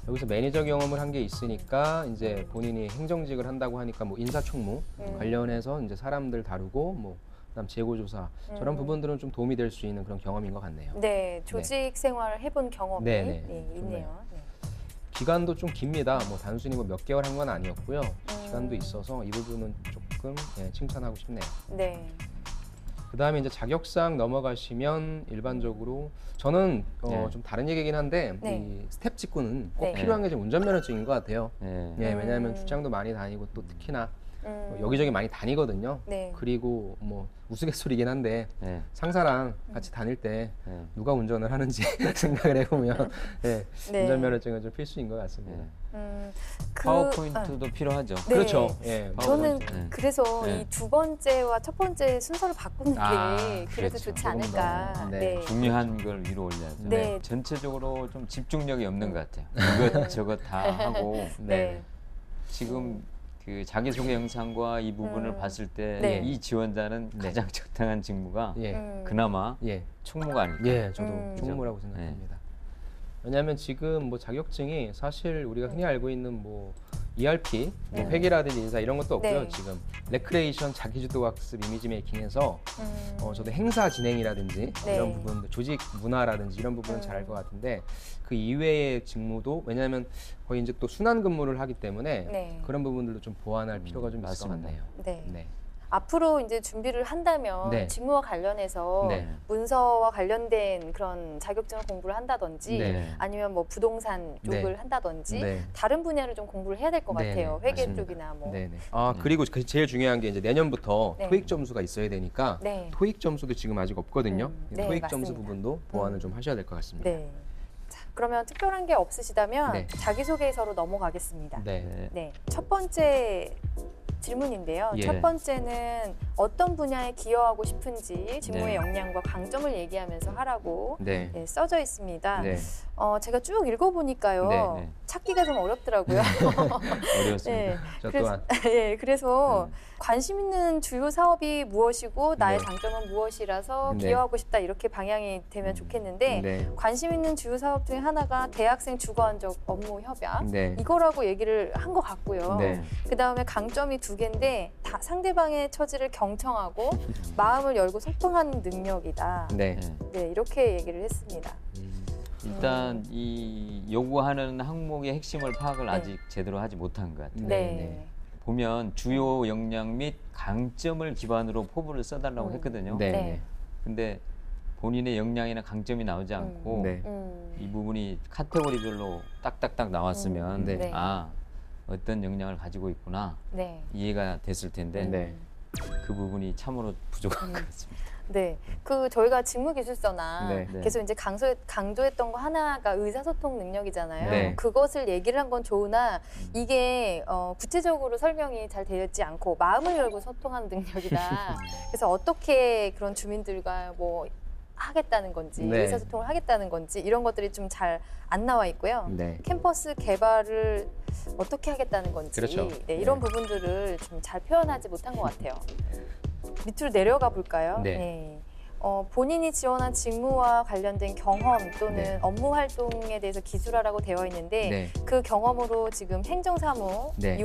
[SPEAKER 2] 여기서 매니저 경험을 한 게 있으니까 이제 본인이 행정직을 한다고 하니까 뭐 인사총무 관련해서 이제 사람들 다루고 뭐 그다음 재고조사 저런 부분들은 좀 도움이 될 수 있는 그런 경험인 것 같네요.
[SPEAKER 1] 네, 조직 생활을 해본 경험이
[SPEAKER 2] 네, 네.
[SPEAKER 1] 네, 있네요. 네.
[SPEAKER 2] 기간도 좀 깁니다. 뭐 단순히 뭐 몇 개월 한 건 아니었고요. 기간도 있어서 이 부분은 조금 칭찬하고 싶네요.
[SPEAKER 1] 네.
[SPEAKER 2] 그다음에 이제 자격상 넘어가시면 일반적으로 저는
[SPEAKER 3] 네.
[SPEAKER 2] 좀 다른 얘기긴 한데
[SPEAKER 1] 네.
[SPEAKER 2] 이 스텝 직구는 꼭
[SPEAKER 1] 네.
[SPEAKER 2] 필요한 게 좀 운전면허증인 것 같아요.
[SPEAKER 3] 네.
[SPEAKER 2] 네, 왜냐하면 출장도 많이 다니고 또 특히나
[SPEAKER 1] 음,
[SPEAKER 2] 여기저기 많이 다니거든요.
[SPEAKER 1] 네.
[SPEAKER 2] 그리고 뭐 우스갯소리긴 한데
[SPEAKER 3] 네.
[SPEAKER 2] 상사랑 같이 다닐 때
[SPEAKER 3] 네.
[SPEAKER 2] 누가 운전을 하는지 생각을 해보면 네,
[SPEAKER 1] 네.
[SPEAKER 2] 운전면허증은 좀 필수인 것 같습니다.
[SPEAKER 3] 네.
[SPEAKER 1] 그,
[SPEAKER 3] 파워포인트도 필요하죠.
[SPEAKER 1] 네.
[SPEAKER 2] 그렇죠. 예,
[SPEAKER 1] 저는
[SPEAKER 3] 네.
[SPEAKER 1] 그래서
[SPEAKER 3] 네.
[SPEAKER 1] 이 두 번째와 첫 번째 순서를 바꾸는 게 그래도
[SPEAKER 3] 그렇죠.
[SPEAKER 1] 좋지
[SPEAKER 2] 조금 더,
[SPEAKER 1] 않을까.
[SPEAKER 2] 네.
[SPEAKER 1] 네.
[SPEAKER 3] 중요한 걸 위로 올려야죠.
[SPEAKER 1] 네.
[SPEAKER 3] 전체적으로 좀 집중력이 없는 것 같아요. 이것저것 다 하고
[SPEAKER 1] 네.
[SPEAKER 3] 지금 그 자기소개 영상과 이 부분을 봤을 때
[SPEAKER 1] 네.
[SPEAKER 3] 이 지원자는
[SPEAKER 2] 네.
[SPEAKER 3] 가장 적당한 직무가
[SPEAKER 2] 예,
[SPEAKER 3] 그나마
[SPEAKER 2] 예,
[SPEAKER 3] 총무가 아닐까.
[SPEAKER 2] 예, 저도
[SPEAKER 1] 음.
[SPEAKER 2] 총무라고 생각합니다. 왜냐하면 지금 뭐 자격증이 사실 우리가 흔히 알고 있는 뭐 ERP, 뭐
[SPEAKER 3] 네.
[SPEAKER 2] 회계라든지 인사 이런 것도 없고요.
[SPEAKER 1] 네.
[SPEAKER 2] 지금 레크레이션, 자기주도 학습, 이미지 메이킹에서 저도 행사 진행이라든지
[SPEAKER 1] 네.
[SPEAKER 2] 이런 부분들, 조직 문화라든지 이런 부분은 잘할 것 같은데 그 이외의 직무도 왜냐하면 거의 이제 또 순환 근무를 하기 때문에
[SPEAKER 1] 네.
[SPEAKER 2] 그런 부분들도 좀 보완할 필요가 좀 있을 것
[SPEAKER 3] 맞습니다.
[SPEAKER 2] 같네요.
[SPEAKER 1] 네.
[SPEAKER 2] 네.
[SPEAKER 1] 앞으로 이제 준비를 한다면
[SPEAKER 2] 네.
[SPEAKER 1] 직무와 관련해서
[SPEAKER 2] 네.
[SPEAKER 1] 문서와 관련된 그런 자격증을 공부를 한다든지
[SPEAKER 2] 네.
[SPEAKER 1] 아니면 뭐 부동산 쪽을
[SPEAKER 2] 네.
[SPEAKER 1] 한다든지
[SPEAKER 2] 네.
[SPEAKER 1] 다른 분야를 좀 공부를 해야 될 것
[SPEAKER 2] 네,
[SPEAKER 1] 같아요.
[SPEAKER 2] 네,
[SPEAKER 1] 회계
[SPEAKER 2] 맞습니다.
[SPEAKER 1] 쪽이나 뭐.
[SPEAKER 2] 네네. 아 그리고 제일 중요한 게 이제 내년부터
[SPEAKER 1] 네.
[SPEAKER 2] 토익 점수가 있어야 되니까
[SPEAKER 1] 네.
[SPEAKER 2] 토익 점수도 지금 아직 없거든요.
[SPEAKER 1] 네,
[SPEAKER 2] 토익 점수
[SPEAKER 1] 맞습니다.
[SPEAKER 2] 부분도 보완을 좀 하셔야 될 것 같습니다.
[SPEAKER 1] 네. 자, 그러면 특별한 게 없으시다면
[SPEAKER 2] 네.
[SPEAKER 1] 자기소개서로 넘어가겠습니다.
[SPEAKER 2] 네.
[SPEAKER 1] 네. 첫 번째 질문인데요.
[SPEAKER 2] 예.
[SPEAKER 1] 첫 번째는 어떤 분야에 기여하고 싶은지 직무의
[SPEAKER 3] 네.
[SPEAKER 1] 역량과 강점을 얘기하면서 하라고
[SPEAKER 2] 네.
[SPEAKER 1] 네, 써져 있습니다.
[SPEAKER 2] 네.
[SPEAKER 1] 제가 쭉 읽어보니까요.
[SPEAKER 2] 네,
[SPEAKER 3] 네.
[SPEAKER 1] 찾기가 좀 어렵더라고요.
[SPEAKER 3] 어려웠습니다.
[SPEAKER 1] 네.
[SPEAKER 2] 저
[SPEAKER 1] 그래서,
[SPEAKER 2] 또한.
[SPEAKER 1] 예, 그래서 관심 있는 주요 사업이 무엇이고 나의
[SPEAKER 2] 네.
[SPEAKER 1] 장점은 무엇이라서
[SPEAKER 2] 네.
[SPEAKER 1] 기여하고 싶다 이렇게 방향이 되면 좋겠는데
[SPEAKER 2] 네.
[SPEAKER 1] 관심 있는 주요 사업 중에 하나가 대학생 주관적 업무 협약
[SPEAKER 2] 네.
[SPEAKER 1] 이거라고 얘기를 한 것 같고요.
[SPEAKER 2] 네.
[SPEAKER 1] 그 다음에 강점이 2개인데 다 상대방의 처지를 경청하고 마음을 열고 소통하는 능력이다.
[SPEAKER 2] 네.
[SPEAKER 3] 네.
[SPEAKER 1] 네, 이렇게 얘기를 했습니다.
[SPEAKER 3] 일단 이 요구하는 항목의 핵심을 파악을
[SPEAKER 1] 네.
[SPEAKER 3] 아직 제대로 하지 못한 것 같아요.
[SPEAKER 1] 네.
[SPEAKER 2] 네.
[SPEAKER 3] 보면 주요 역량 및 강점을 기반으로 포부를 써달라고 했거든요.
[SPEAKER 2] 네.
[SPEAKER 1] 네.
[SPEAKER 3] 근데 본인의 역량이나 강점이 나오지 않고
[SPEAKER 2] 네.
[SPEAKER 3] 이 부분이 카테고리별로 딱딱딱 나왔으면
[SPEAKER 2] 네.
[SPEAKER 1] 네.
[SPEAKER 3] 아 어떤 역량을 가지고 있구나
[SPEAKER 1] 네.
[SPEAKER 3] 이해가 됐을 텐데
[SPEAKER 2] 네.
[SPEAKER 3] 그 부분이 참으로 부족한 것 같습니다.
[SPEAKER 1] 네, 그 저희가 직무기술서나
[SPEAKER 2] 네.
[SPEAKER 3] 네.
[SPEAKER 1] 계속 이제 강조했던 거 하나가 의사소통 능력이잖아요.
[SPEAKER 2] 네.
[SPEAKER 1] 그것을 얘기를 한 건 좋으나 이게 구체적으로 설명이 잘 되지 않고 마음을 열고 소통하는 능력이다. 그래서 어떻게 그런 주민들과 뭐 하겠다는 건지
[SPEAKER 2] 네.
[SPEAKER 1] 의사소통을 하겠다는 건지 이런 것들이 좀 잘 안 나와 있고요.
[SPEAKER 2] 네.
[SPEAKER 1] 캠퍼스 개발을 어떻게 하겠다는 건지
[SPEAKER 2] 그렇죠.
[SPEAKER 1] 네, 이런
[SPEAKER 2] 네.
[SPEAKER 1] 부분들을 좀 잘 표현하지 못한 것 같아요. 밑으로 내려가 볼까요?
[SPEAKER 2] 네.
[SPEAKER 1] 본인이 지원한 직무와 관련된 경험 또는
[SPEAKER 2] 네.
[SPEAKER 1] 업무 활동에 대해서 기술하라고 되어 있는데
[SPEAKER 2] 네.
[SPEAKER 1] 그 경험으로 지금 행정사무
[SPEAKER 2] 네.
[SPEAKER 1] 이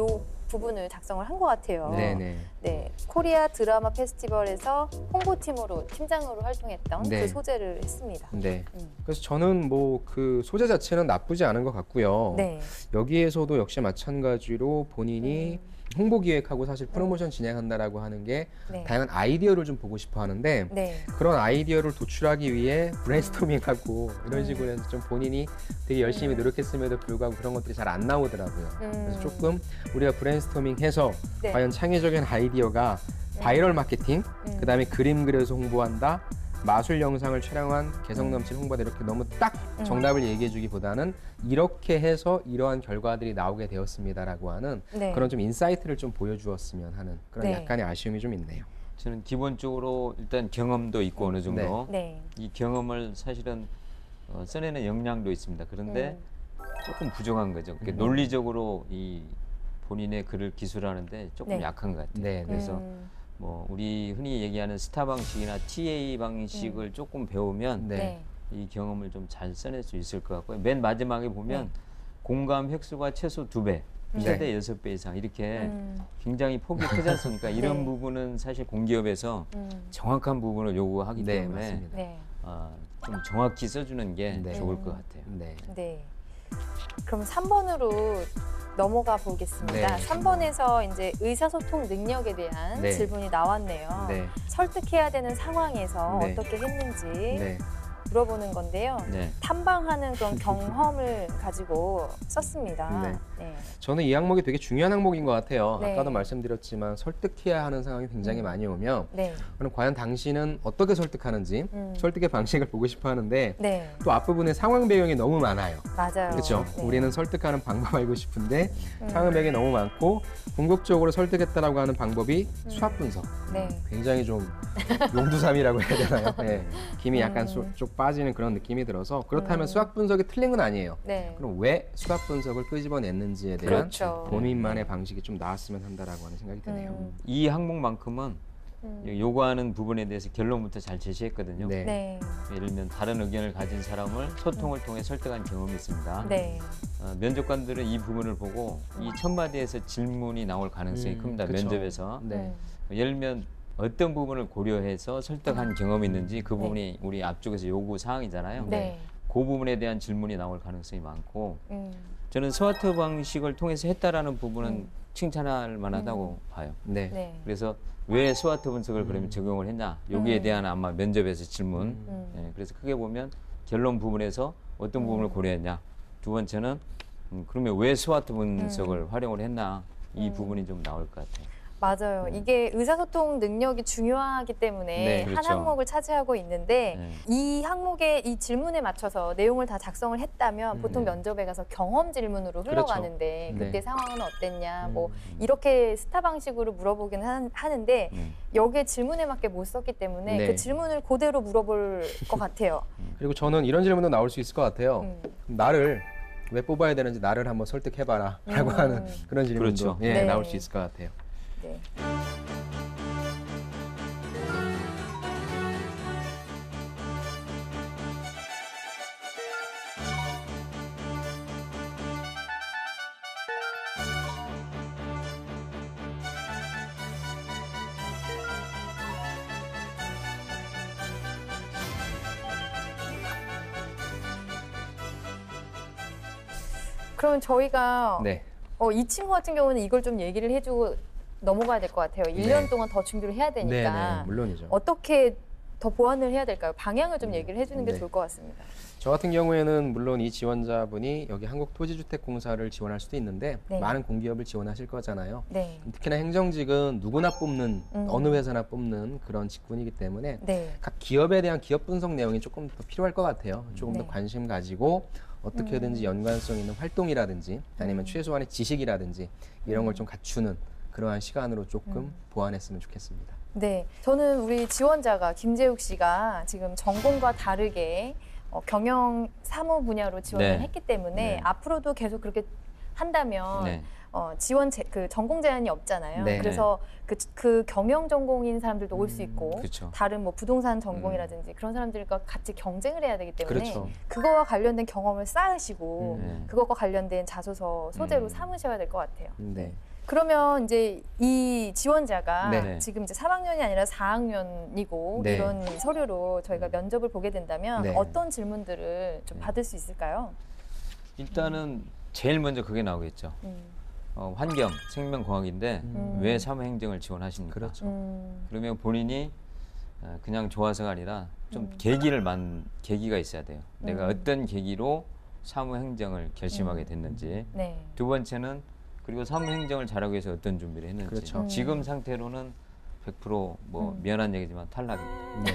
[SPEAKER 1] 부분을 작성을 한 것 같아요.
[SPEAKER 2] 네. 네.
[SPEAKER 1] 네, 코리아 드라마 페스티벌에서 홍보팀으로 팀장으로 활동했던
[SPEAKER 2] 네.
[SPEAKER 1] 그 소재를 했습니다.
[SPEAKER 2] 네. 그래서 저는 뭐 그 소재 자체는 나쁘지 않은 것 같고요.
[SPEAKER 1] 네.
[SPEAKER 2] 여기에서도 역시 마찬가지로 본인이 홍보 기획하고 사실 프로모션 진행한다라고 하는 게
[SPEAKER 1] 네.
[SPEAKER 2] 다양한 아이디어를 좀 보고 싶어 하는데
[SPEAKER 1] 네.
[SPEAKER 2] 그런 아이디어를 도출하기 위해 브레인스토밍하고 이런 식으로 해서 좀 본인이 되게 열심히 노력했음에도 불구하고 그런 것들이 잘 안 나오더라고요. 그래서 조금 우리가 브레인스토밍해서
[SPEAKER 1] 네.
[SPEAKER 2] 과연 창의적인 아이디어가 바이럴 마케팅, 그다음에 그림 그려서 홍보한다, 마술 영상을 촬영한 개성 넘친 홍보다 이렇게 너무 딱 정답을 얘기해 주기보다는 이렇게 해서 이러한 결과들이 나오게 되었습니다라고 하는
[SPEAKER 1] 네.
[SPEAKER 2] 그런 좀 인사이트를 좀 보여주었으면 하는 그런
[SPEAKER 1] 네.
[SPEAKER 2] 약간의 아쉬움이 좀 있네요.
[SPEAKER 3] 저는 기본적으로 일단 경험도 있고 어느 정도
[SPEAKER 1] 네.
[SPEAKER 3] 이 경험을 사실은 써내는 역량도 있습니다. 그런데 조금 부족한 거죠. 그러니까 논리적으로 이 본인의 글을 기술하는데 조금
[SPEAKER 1] 네.
[SPEAKER 3] 약한 것 같아요.
[SPEAKER 2] 네, 네.
[SPEAKER 3] 그래서 뭐 우리 흔히 얘기하는 스타 방식이나 TA 방식을 조금 배우면
[SPEAKER 2] 네.
[SPEAKER 1] 네.
[SPEAKER 3] 이 경험을 좀 잘 써낼 수 있을 것 같고요. 맨 마지막에 보면 공감 획수가 최소 2배, 최대 6배 이상 이렇게 굉장히 폭이 크지 않습니까? 이런
[SPEAKER 1] 네.
[SPEAKER 3] 부분은 사실 공기업에서 정확한 부분을 요구하기
[SPEAKER 2] 네,
[SPEAKER 3] 때문에
[SPEAKER 2] 맞습니다.
[SPEAKER 1] 네.
[SPEAKER 3] 좀 정확히 써주는 게
[SPEAKER 2] 네.
[SPEAKER 3] 좋을 것 같아요.
[SPEAKER 2] 네.
[SPEAKER 1] 네. 그럼 3번으로 넘어가 보겠습니다.
[SPEAKER 2] 네.
[SPEAKER 1] 3번에서 이제 의사소통 능력에 대한
[SPEAKER 2] 네.
[SPEAKER 1] 질문이 나왔네요.
[SPEAKER 2] 네.
[SPEAKER 1] 설득해야 되는 상황에서
[SPEAKER 2] 네.
[SPEAKER 1] 어떻게 했는지
[SPEAKER 2] 네.
[SPEAKER 1] 물어보는 건데요.
[SPEAKER 3] 네.
[SPEAKER 1] 탐방하는 그런 경험을 가지고 썼습니다.
[SPEAKER 2] 네.
[SPEAKER 1] 네.
[SPEAKER 2] 저는 이 항목이 되게 중요한 항목인 것 같아요.
[SPEAKER 1] 네.
[SPEAKER 2] 아까도 말씀드렸지만 설득해야 하는 상황이 굉장히 많이 오면
[SPEAKER 1] 네.
[SPEAKER 2] 그럼 과연 당신은 어떻게 설득하는지 설득의 방식을 보고 싶어 하는데
[SPEAKER 1] 네.
[SPEAKER 2] 또 앞부분에 상황 배경이 너무 많아요.
[SPEAKER 1] 맞아요.
[SPEAKER 2] 그렇죠?
[SPEAKER 1] 네.
[SPEAKER 2] 우리는 설득하는 방법 알고 싶은데 상황 배경이 너무 많고 궁극적으로 설득했다라고 하는 방법이 수학 분석.
[SPEAKER 1] 네.
[SPEAKER 2] 굉장히 좀 용두삼이라고 해야 되나요? 네. 김이 약간 쭉 빠지는 그런 느낌이 들어서 그렇다면 수학 분석이 틀린 건 아니에요.
[SPEAKER 1] 네.
[SPEAKER 2] 그럼 왜 수학 분석을 끄집어냈는지에 대한
[SPEAKER 1] 그렇죠.
[SPEAKER 2] 본인만의 방식이 좀 나왔으면 한다라고 하는 생각이 드네요.
[SPEAKER 3] 이 항목만큼은 요구하는 부분에 대해서 결론부터 잘 제시했거든요.
[SPEAKER 2] 네.
[SPEAKER 1] 네.
[SPEAKER 3] 예를 들면 다른 의견을 가진 사람을 소통을 통해 설득한 경험이 있습니다.
[SPEAKER 1] 네.
[SPEAKER 3] 면접관들은 이 부분을 보고 이 첫 마디에서 질문이 나올 가능성이 큽니다.
[SPEAKER 2] 그쵸.
[SPEAKER 3] 면접에서.
[SPEAKER 2] 네.
[SPEAKER 3] 예를 들면 어떤 부분을 고려해서 설득한 경험이 있는지 그 부분이 우리 앞쪽에서 요구 사항이잖아요.
[SPEAKER 1] 네.
[SPEAKER 3] 그 부분에 대한 질문이 나올 가능성이 많고
[SPEAKER 1] 음.
[SPEAKER 3] 저는 스와트 방식을 통해서 했다라는 부분은 칭찬할 만하다고 봐요.
[SPEAKER 2] 네.
[SPEAKER 1] 네.
[SPEAKER 3] 그래서 왜 스와트 분석을 그러면 적용을 했냐 여기에 대한 아마 면접에서 질문. 예, 그래서 크게 보면 결론 부분에서 어떤 부분을 고려했냐. 두 번째는 그러면 왜 스와트 분석을 활용을 했나 이 부분이 좀 나올 것 같아요.
[SPEAKER 1] 맞아요. 이게 의사소통 능력이 중요하기 때문에
[SPEAKER 3] 네,
[SPEAKER 1] 한
[SPEAKER 3] 그렇죠.
[SPEAKER 1] 항목을 차지하고 있는데
[SPEAKER 3] 네.
[SPEAKER 1] 이 항목에 이 질문에 맞춰서 내용을 다 작성을 했다면 보통
[SPEAKER 2] 네.
[SPEAKER 1] 면접에 가서 경험 질문으로
[SPEAKER 2] 그렇죠.
[SPEAKER 1] 흘러가는데
[SPEAKER 2] 네.
[SPEAKER 1] 그때 상황은 어땠냐 뭐
[SPEAKER 2] 음.
[SPEAKER 1] 이렇게 스타 방식으로 물어보긴 하는데
[SPEAKER 3] 네.
[SPEAKER 1] 여기에 질문에 맞게 못 썼기 때문에
[SPEAKER 2] 네.
[SPEAKER 1] 그 질문을 그대로 물어볼 것 같아요.
[SPEAKER 2] 그리고 저는 이런 질문도 나올 수 있을 것 같아요.
[SPEAKER 1] 음.
[SPEAKER 2] 나를 왜 뽑아야 되는지 나를 한번 설득해봐라 라고 하는 그런 질문도
[SPEAKER 3] 그렇죠.
[SPEAKER 2] 예,
[SPEAKER 1] 네.
[SPEAKER 2] 나올 수 있을 것 같아요.
[SPEAKER 1] 네. 그러면 저희가
[SPEAKER 2] 네.
[SPEAKER 1] 이 친구 같은 경우는 이걸 좀 얘기를 해주고 넘어가야 될 것 같아요. 1년 동안 더 준비를 해야
[SPEAKER 2] 네,
[SPEAKER 1] 되니까.
[SPEAKER 2] 네, 물론이죠.
[SPEAKER 1] 어떻게 더 보완을 해야 될까요? 방향을 좀 얘기를 해주는 게
[SPEAKER 2] 네.
[SPEAKER 1] 좋을 것 같습니다.
[SPEAKER 2] 저 같은 경우에는 물론 이 지원자분이 여기 한국토지주택공사를 지원할 수도 있는데
[SPEAKER 1] 네.
[SPEAKER 2] 많은 공기업을 지원하실 거잖아요.
[SPEAKER 1] 네.
[SPEAKER 2] 특히나 행정직은 누구나 뽑는 어느 회사나 뽑는 그런 직군이기 때문에
[SPEAKER 1] 네.
[SPEAKER 2] 각 기업에 대한 기업 분석 내용이 조금 더 필요할 것 같아요. 조금 더
[SPEAKER 1] 네.
[SPEAKER 2] 관심 가지고 어떻게든지 연관성 있는 활동이라든지 아니면 최소한의 지식이라든지 이런 걸 좀 갖추는 그러한 시간으로 조금 보완했으면 좋겠습니다.
[SPEAKER 1] 네. 저는 우리 지원자가 김재욱 씨가 지금 전공과 다르게 경영 사무 분야로 지원을
[SPEAKER 3] 네.
[SPEAKER 1] 했기 때문에
[SPEAKER 3] 네.
[SPEAKER 1] 앞으로도 계속 그렇게 한다면
[SPEAKER 3] 네.
[SPEAKER 1] 그 전공 제한이 없잖아요.
[SPEAKER 2] 네.
[SPEAKER 1] 그래서 그 경영 전공인 사람들도 올 수 있고
[SPEAKER 3] 그렇죠.
[SPEAKER 1] 다른 뭐 부동산 전공이라든지 그런 사람들과 같이 경쟁을 해야 되기 때문에
[SPEAKER 2] 그렇죠.
[SPEAKER 1] 그거와 관련된 경험을 쌓으시고
[SPEAKER 3] 네.
[SPEAKER 1] 그것과 관련된 자소서 소재로
[SPEAKER 3] 음.
[SPEAKER 1] 삼으셔야 될 것 같아요.
[SPEAKER 2] 네.
[SPEAKER 1] 그러면 이제 이 지원자가
[SPEAKER 2] 네.
[SPEAKER 1] 지금 이제 3학년이 아니라 4학년이고
[SPEAKER 2] 네.
[SPEAKER 1] 이런 서류로 저희가 면접을 보게 된다면
[SPEAKER 2] 네.
[SPEAKER 1] 어떤 질문들을 좀
[SPEAKER 3] 네.
[SPEAKER 1] 받을 수 있을까요?
[SPEAKER 3] 일단은 제일 먼저 그게 나오겠죠. 환경, 생명공학인데 왜 사무행정을 지원하십니까?
[SPEAKER 2] 그렇죠.
[SPEAKER 3] 그러면 본인이 그냥 좋아서가 아니라 좀 계기가 있어야 돼요. 내가 어떤 계기로 사무행정을 결심하게 됐는지.
[SPEAKER 1] 네.
[SPEAKER 3] 두 번째는 그리고 사무행정을 잘하기 위해서 어떤 준비를 했는지.
[SPEAKER 2] 그렇죠.
[SPEAKER 3] 지금 상태로는 100% 미안한 얘기지만 탈락입니다.
[SPEAKER 2] 네.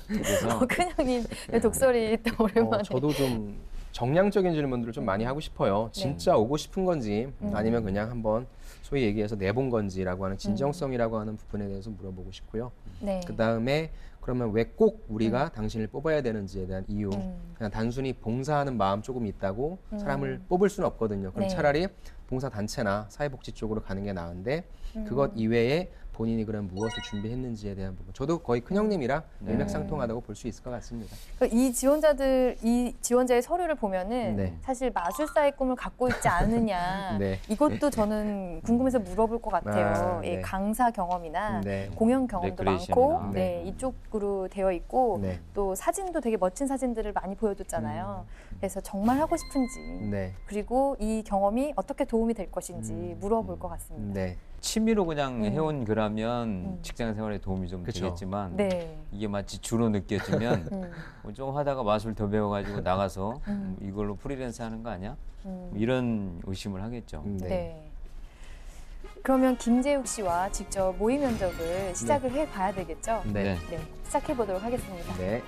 [SPEAKER 3] 그래서
[SPEAKER 1] 큰형님 독설이 또 오랜만에.
[SPEAKER 2] 저도 좀 정량적인 질문들을 좀 많이 하고 싶어요. 진짜 오고 싶은 건지 아니면 그냥 한번 소위 얘기해서 내본 건지라고 하는 진정성이라고 하는 부분에 대해서 물어보고 싶고요.
[SPEAKER 1] 네.
[SPEAKER 2] 그 다음에 그러면 왜 꼭 우리가 당신을 뽑아야 되는지에 대한 이유. 그냥 단순히 봉사하는 마음 조금 있다고 사람을 뽑을 수는 없거든요. 그럼
[SPEAKER 1] 네.
[SPEAKER 2] 차라리 봉사단체나 사회복지 쪽으로 가는 게 나은데 그것 이외에 본인이 그럼 무엇을 준비했는지에 대한 부분. 저도 거의 큰형님이랑
[SPEAKER 3] 네.
[SPEAKER 2] 일맥상통하다고 볼 수 있을 것 같습니다.
[SPEAKER 1] 이 지원자의 서류를 보면은
[SPEAKER 2] 네.
[SPEAKER 1] 사실 마술사의 꿈을 갖고 있지 않느냐.
[SPEAKER 2] 네.
[SPEAKER 1] 이것도 저는 궁금해서 물어볼 것 같아요.
[SPEAKER 2] 아, 네.
[SPEAKER 1] 강사 경험이나
[SPEAKER 2] 네.
[SPEAKER 1] 공연 경험도
[SPEAKER 3] 레크레이션이나.
[SPEAKER 1] 많고, 네, 이쪽으로 되어 있고
[SPEAKER 2] 네.
[SPEAKER 1] 또 사진도 되게 멋진 사진들을 많이 보여줬잖아요. 그래서 정말 하고 싶은지
[SPEAKER 2] 네.
[SPEAKER 1] 그리고 이 경험이 어떻게 도움이 될 것인지 물어볼 것 같습니다.
[SPEAKER 2] 네.
[SPEAKER 3] 취미로 그냥 해온 거라면 직장 생활에 도움이 좀
[SPEAKER 2] 그쵸.
[SPEAKER 3] 되겠지만
[SPEAKER 1] 네.
[SPEAKER 3] 이게 마치 주로 느껴지면 좀 하다가 마술 더 배워가지고 나가서 이걸로 프리랜서 하는 거 아니야? 뭐 이런 의심을 하겠죠.
[SPEAKER 1] 네. 그러면 김재욱 씨와 직접 모의 면접을 시작을 해봐야 되겠죠?
[SPEAKER 2] 네.
[SPEAKER 1] 네, 시작해 보도록 하겠습니다.
[SPEAKER 2] 네.